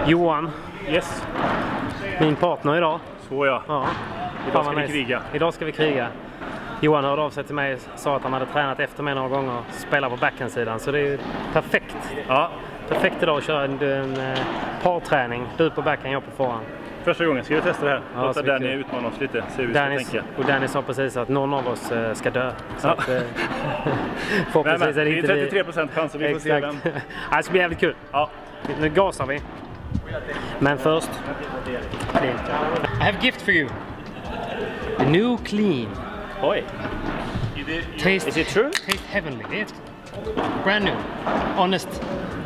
Johan. Yes. Min partner idag. Så ja. Idag ska vi kriga. Idag ska vi kriga. Johan hörde av sig till mig och sa att han hade tränat efter mig några gånger och spelar på backhandsidan. Så det är perfekt. Ja. Perfekt idag att köra en parträning. Du på backhand, jag på forehand. Första gången ska vi testa det här. Ja, låta Dani utmana oss lite. Se hur vi ska tänka. Och Dani sa precis att någon av oss ska dö. Så ja. att, förhoppningsvis är det inte vi. Det är 33% chans att vi får se den. Det ska bli jävligt kul. Ja. Nu gasar vi. Men först. I have a gift for you. The new clean. Oj. Taste, is it true? Taste heavenly. It's brand new.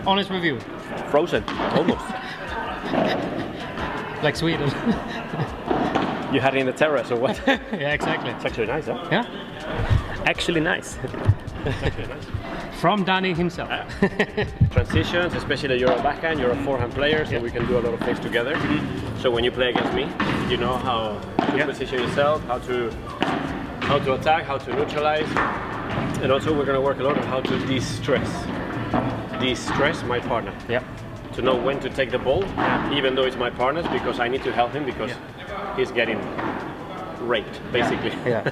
Honest review. Frozen. Almost. Like Sweden. You had it in the terrace or what? Yeah, exactly. It's actually nice, huh? Yeah. Actually nice. It's actually nice. From Dani himself. Transitions, especially you're a backhand, you're a forehand player, so we can do a lot of things together. So when you play against me, you know how to position yourself, how to attack, how to neutralize, and also we're going to work a lot on how to de-stress my partner. Yeah. To know when to take the ball, even though it's my partner's, because I need to help him because he's getting raped, basically. Yeah.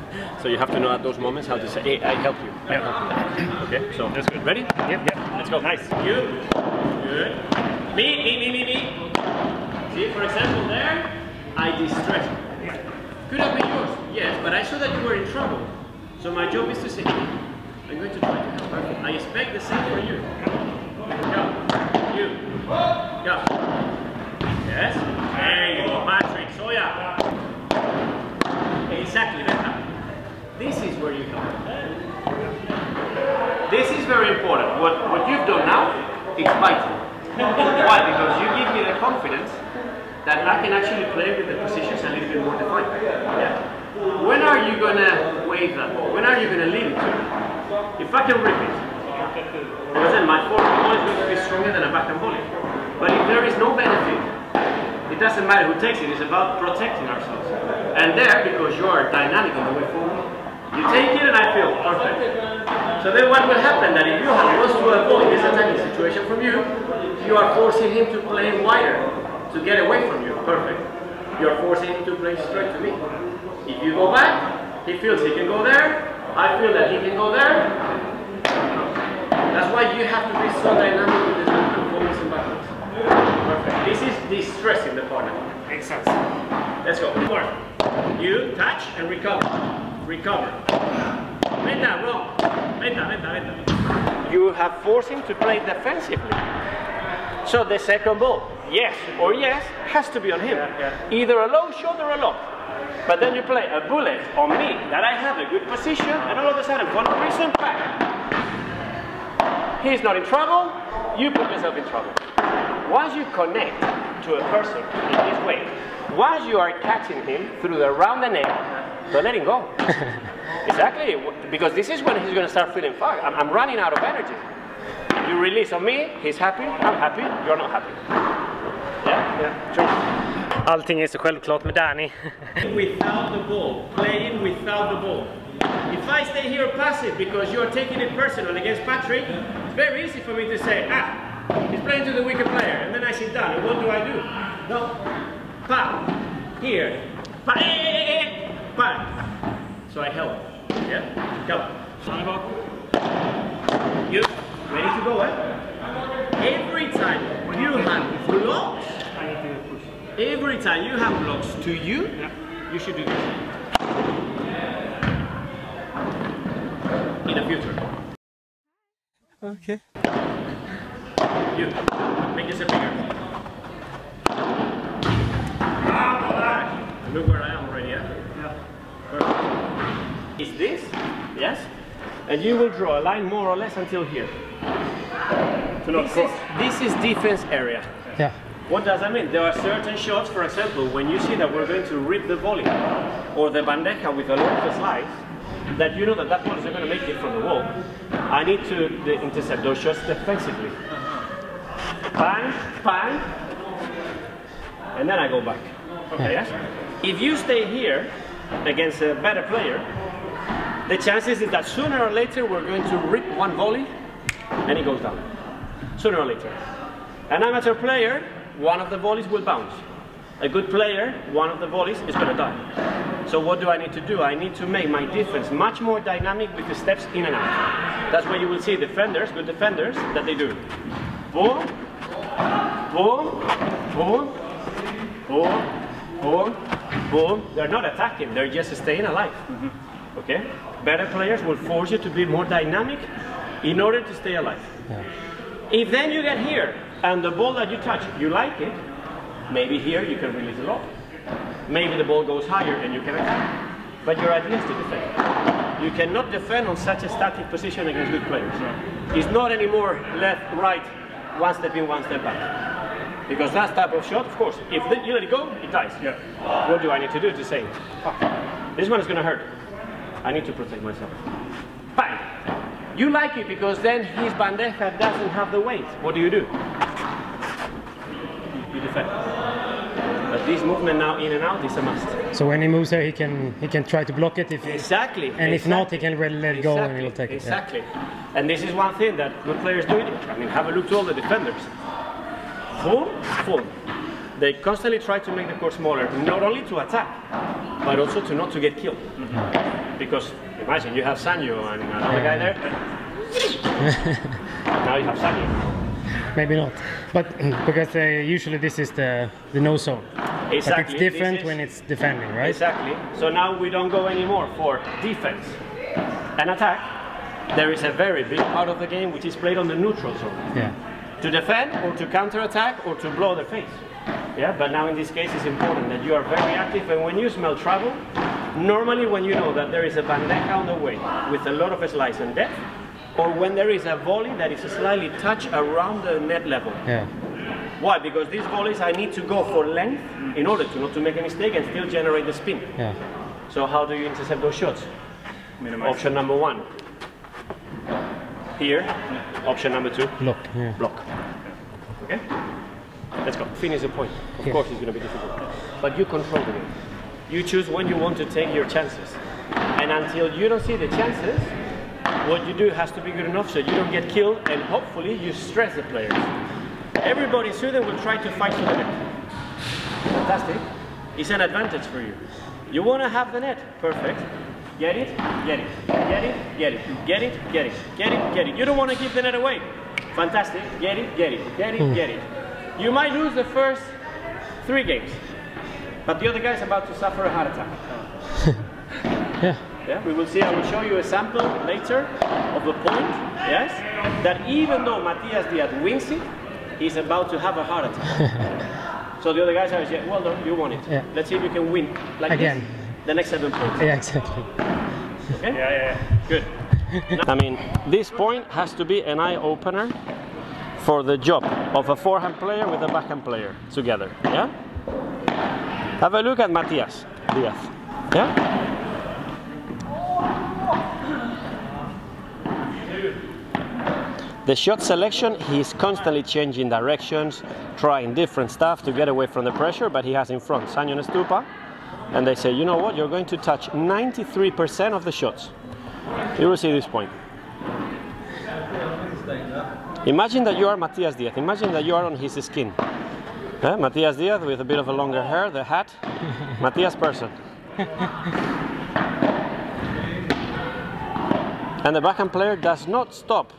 So you have to know at those moments how to say, hey, I help you. I help you. Okay, so that's good. Ready? Yep. Let's go. Nice. You. Good. Me. See, for example, there, I distress. Could have been yours, yes, but I saw that you were in trouble. So my job is to say, I'm going to try to help. Perfect. I expect the same for you. Go. You. Go. Yes. There you go, Patrick. So yeah. Exactly. This is where you help. This is very important. What you've done now is vital. Why? Because you give me the confidence that I can actually play with the positions a little bit more defined. Yeah. When are you gonna wave that ball? When are you gonna leave it to me? If I can rip it, because then my forward ball is going to be stronger than a backhand volley. But if there is no benefit, it doesn't matter who takes it. It's about protecting ourselves. And there, because you are dynamic on the way forward, you take it and I feel perfect. So then what will happen that if Johan wants to avoid this attacking situation from you, you are forcing him to play wider, to get away from you. Perfect. You are forcing him to play straight to me. If you go back, he feels he can go there, I feel that he can go there. That's why you have to be so dynamic with this performance and backwards. Perfect. This is de-stressing the partner. Makes sense. Let's go. More. You touch and recover. Recover. Venta, wrong. Venta. You have forced him to play defensively. So the second ball, yes or yes, has to be on him. Either a low shot or a lob. But then you play a bullet on me that I have a good position, and all of a sudden, for no reason, back. He's not in trouble, you put yourself in trouble. Once you connect to a person in this way, once you are catching him around the neck, don't let him go. Exactly, because this is when he's going to start feeling fuck. I'm running out of energy. You release on me, he's happy, I'm happy, you're not happy. Yeah? True. Allting är så självklart med Dani. Without the ball, playing without the ball. If I stay here passive because you're taking it personal against Patrick, it's very easy for me to say, he's playing to the weaker player, and then I sit down, and what do? No, pa, here, pa, pa. So I help, yeah, go. You, ready to go, Every time you have blocks, every time you have blocks to you, you should do this. In the future. Okay. You, make yourself bigger. Look where I am already, yeah? Perfect. Is this? Yes? And you will draw a line more or less until here. This is defense area. Yeah. What does that mean? There are certain shots, for example, when you see that we're going to rip the volley or the bandeja with a lot of the slice, that you know that that ball is not going to make it from the wall. I need to intercept those shots defensively. Bang, bang, and then I go back. Okay, yes? If you stay here against a better player, the chances is that sooner or later we're going to rip one volley and it goes down. Sooner or later. An amateur player one of the volleys will bounce. A good player, one of the volleys is going to die. So what do I need to do? I need to make my defense much more dynamic with the steps in and out. That's where you will see defenders, good defenders, that they do. Boom, boom, boom, boom, boom, boom. They're not attacking, they're just staying alive. Okay? Better players will force you to be more dynamic in order to stay alive. Yeah. If then you get here and the ball that you touch, you like it, maybe here you can release a lot. Maybe the ball goes higher and you can attack. But your idea is to defend. You cannot defend on such a static position against good players. It's not anymore left, right, one step in, one step back. Because that type of shot, of course, if you let it go, it dies. Yeah. What do I need to do to say, this one is going to hurt. I need to protect myself. Bang! You like it because then his bandeja doesn't have the weight. What do? You defend. But this movement now in and out is a must. So when he moves here, he can try to block it. If exactly. And if not, he can really let it go and he'll take it. Exactly. Yeah. And this is one thing that good players do. I mean, have a look to all the defenders. Full, full. They constantly try to make the court smaller, not only to attack, but also to not to get killed. Because imagine you have Sanyo and another guy there. Now you have Sanyo. Maybe not, but because usually this is the no zone. Exactly. But it's different when it's defending, right? Exactly. So now we don't go anymore for defense and attack. There is a very big part of the game which is played on the neutral zone. Yeah. To defend or to counter-attack or to blow the face. Yeah. But now in this case it's important that you are very active, and when you smell trouble, normally when you know that there is a bandeja on the way with a lot of slice and depth, or when there is a volley that is slightly touched around the net level. Yeah. Why? Because these volleys I need to go for length in order to not to make a mistake and still generate the spin. Yeah. So how do you intercept those shots? Minimize. Option number 1. Here. Option number 2. Block. Yeah. Block. Okay? Let's go. Finish the point. Of course it's going to be difficult. But you control the game. You choose when you want to take your chances. And until you don't see the chances, what you do has to be good enough so you don't get killed, and hopefully you stress the players. Everybody in Sweden will try to fight for the net. Fantastic. It's an advantage for you. You want to have the net. Perfect. Get it, get it, get it, get it, get it, get it, get it, get it. You don't want to give the net away. Fantastic. Get it, get it, get it, get it. You might lose the first 3 games, but the other guy is about to suffer a heart attack. Yeah. Yeah, we will see. I will show you a sample later of the point. Yes, that even though Matías Díaz wins it, he's about to have a heart attack. So the other guys are saying, well done, you won it. Yeah. Let's see if you can win like again this, the next 7 points. Yeah, exactly. Okay? Yeah. Good. I mean, this point has to be an eye opener for the job of a forehand player with a backhand player together. Yeah. Have a look at Matías Díaz. Yeah. The shot selection, he's constantly changing directions, trying different stuff to get away from the pressure, but he has in front Sanyo and Stupa, and they say, you know what, you're going to touch 93% of the shots. You will see this point. Imagine that you are Matías Díaz, imagine that you are on his skin. Matías Díaz with a bit of a longer hair, the hat, Matías person. And the backhand player does not stop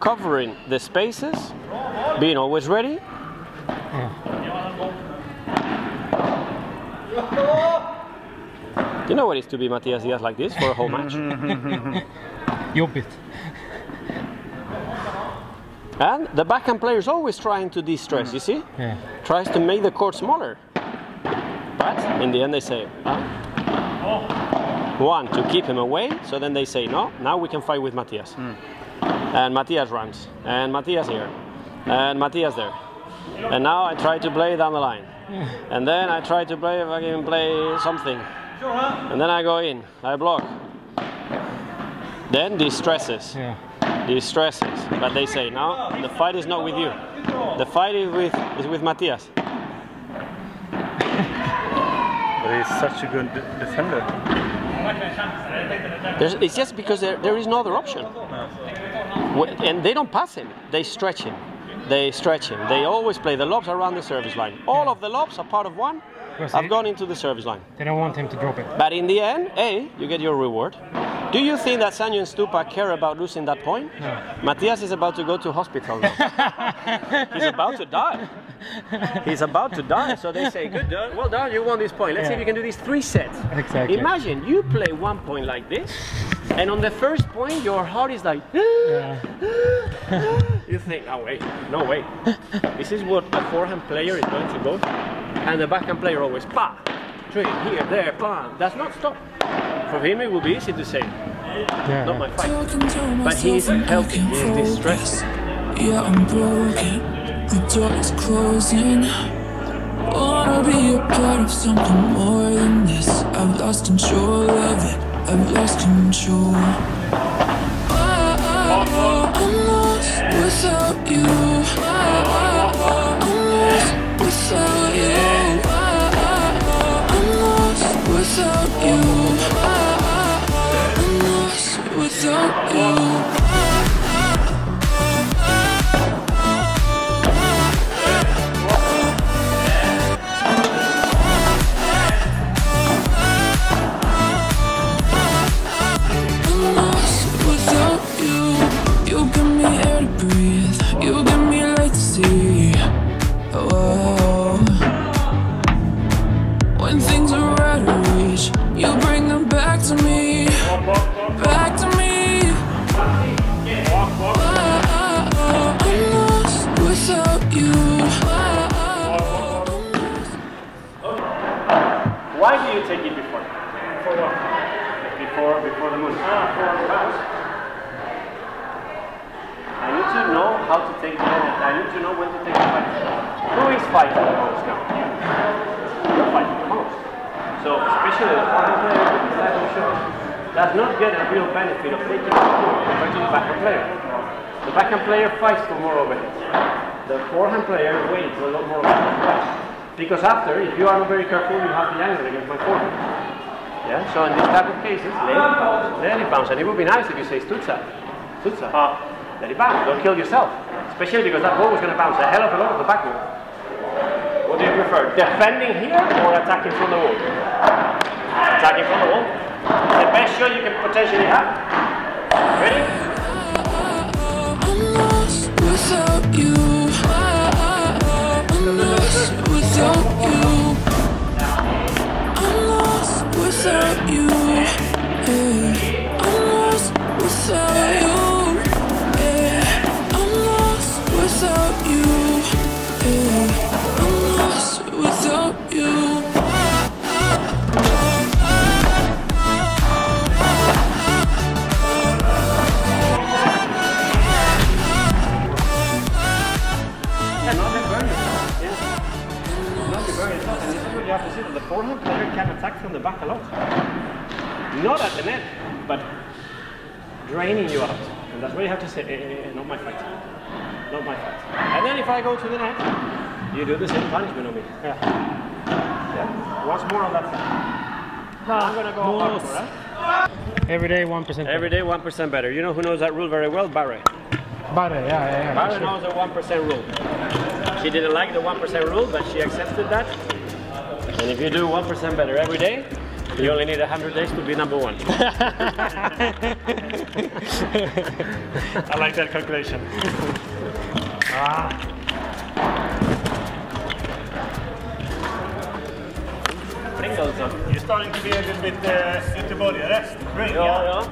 covering the spaces, being always ready. You know what it is to be Matías Díaz like this for a whole match? Jobbigt. And the backhand player is always trying to de-stress, you see? Yeah. Tries to make the court smaller. But in the end they say, 1, to keep him away, so then they say, no, now we can fight with Matías. And Matías runs, and Matías here, and Matías there. And now I try to play down the line. And then I try to play, if I can play something. And then I go in, I block. Then distresses. Yeah. Distresses. But they say, no, the fight is not with you. The fight is with Matías. But he's such a good defender. It's just because there is no other option. And they don't pass him, they stretch him. they stretch him. They always play the lobs around the service line. All of the lobs are part of one. I've gone into the service line. They don't want him to drop it. But in the end, you get your reward. Do you think that Sanyo and Stupa care about losing that point? No. Matthias is about to go to hospital now. He's about to die. He's about to die. So they say, good, well done, you won this point. Let's see if you can do these 3 sets. Exactly. Imagine you play 1 point like this, and on the first point, your heart is like, you think, oh wait, no way. This is what a forehand player is going to go through. And the backhand player always, pa, 3, here, there, pa. Does not stop. For him, it will be easy to say, not my fight. But he's healthy, he's distressed. Yeah, I'm broken, the door is closing. Wanna be a part of something more than this. I've lost control of it, I've lost control. I'm lost without you. I'm lost without you. I'm lost without you. Without you, I'm lost without you. You give me air to breathe, you give me light to see. Oh, when things are out of reach, you bring them back to me. Back to me. I'm lost without you. Why do you take it before? For what? Before the moon. For the bounce. I need to know how to take the minute. I need to know when to take the fight. Who is fighting the most now? You're fighting the most. So especially the forehand player with this type of shot does not get a real benefit of taking the ball compared to the backhand player. The backhand player fights for more overheads. The forehand player waits a lot more overheads. Because after, if you are not very careful, you have the angle against my forehand. Yeah. So in this type of cases, let it bounce. And it would be nice if you say stutza, let it bounce. Don't kill yourself. Especially because that ball was going to bounce a hell of a lot of the backward. What do you prefer? Defending here or attacking from the wall? Attacking from the wall. The best shot you can potentially have. Ready? I'm lost without you. I'm lost without you. I'm lost without you. I'm lost without you. I'm lost without you. I'm lost without you. The forehand player can attack from the back a lot. Not at the net, but draining you out. And that's why you have to say, not my fight. Not my fight. And then if I go to the net, you do the same punishment on me. Yeah. Once more on that side. I'm gonna go up, right? Every day 1% better. Every day 1% better. You know who knows that rule very well? Barre. Barre, yeah. Barre knows the 1% rule. She didn't like the 1% rule, but she accepted that. And if you do 1% better every day, you only need 100 days to be number 1. I like that calculation. Pringles. You're starting to be a little bit göteborgare. Ja.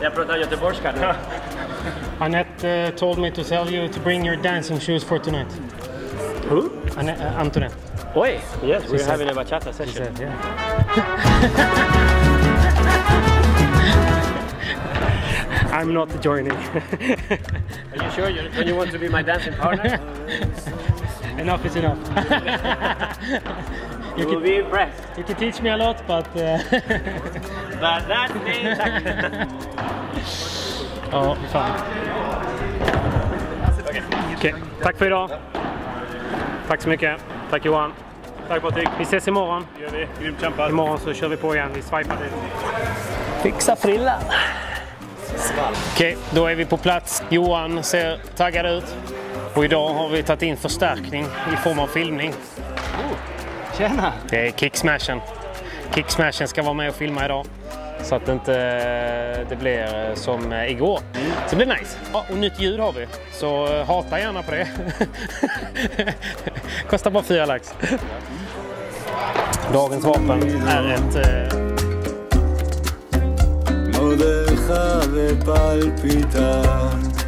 Jag pratar göteborgska nu. Annette told me to tell you to bring your dancing shoes for tonight. Who? Antoinette. Oi, yes, we're having a bachata session. Said, yeah. I'm not joining. Are you sure you want to be my dancing partner? Enough is enough. You will be impressed. You can teach me a lot, but... But that means... Ja, fan. Okej, tack för idag. Tack så mycket. Tack Johan. Tack Patrik. Vi ses imorgon. Gör vi. Grymt kämpat. Imorgon så kör vi på igen. Vi swipar dit. Fixa frillan. Okej, då är vi på plats. Johan ser taggad ut. Och idag har vi tagit in förstärkning i form av filmning. Tjena! Det är Kicksmashen. Kicksmashen ska vara med och filma idag. Så att inte det blir som igår. Så det blir nice. Ja, och nytt ljud har vi. Så hata gärna på det. Kostar bara 4 lax. Dagens vapen är ett... Modeja de palpitar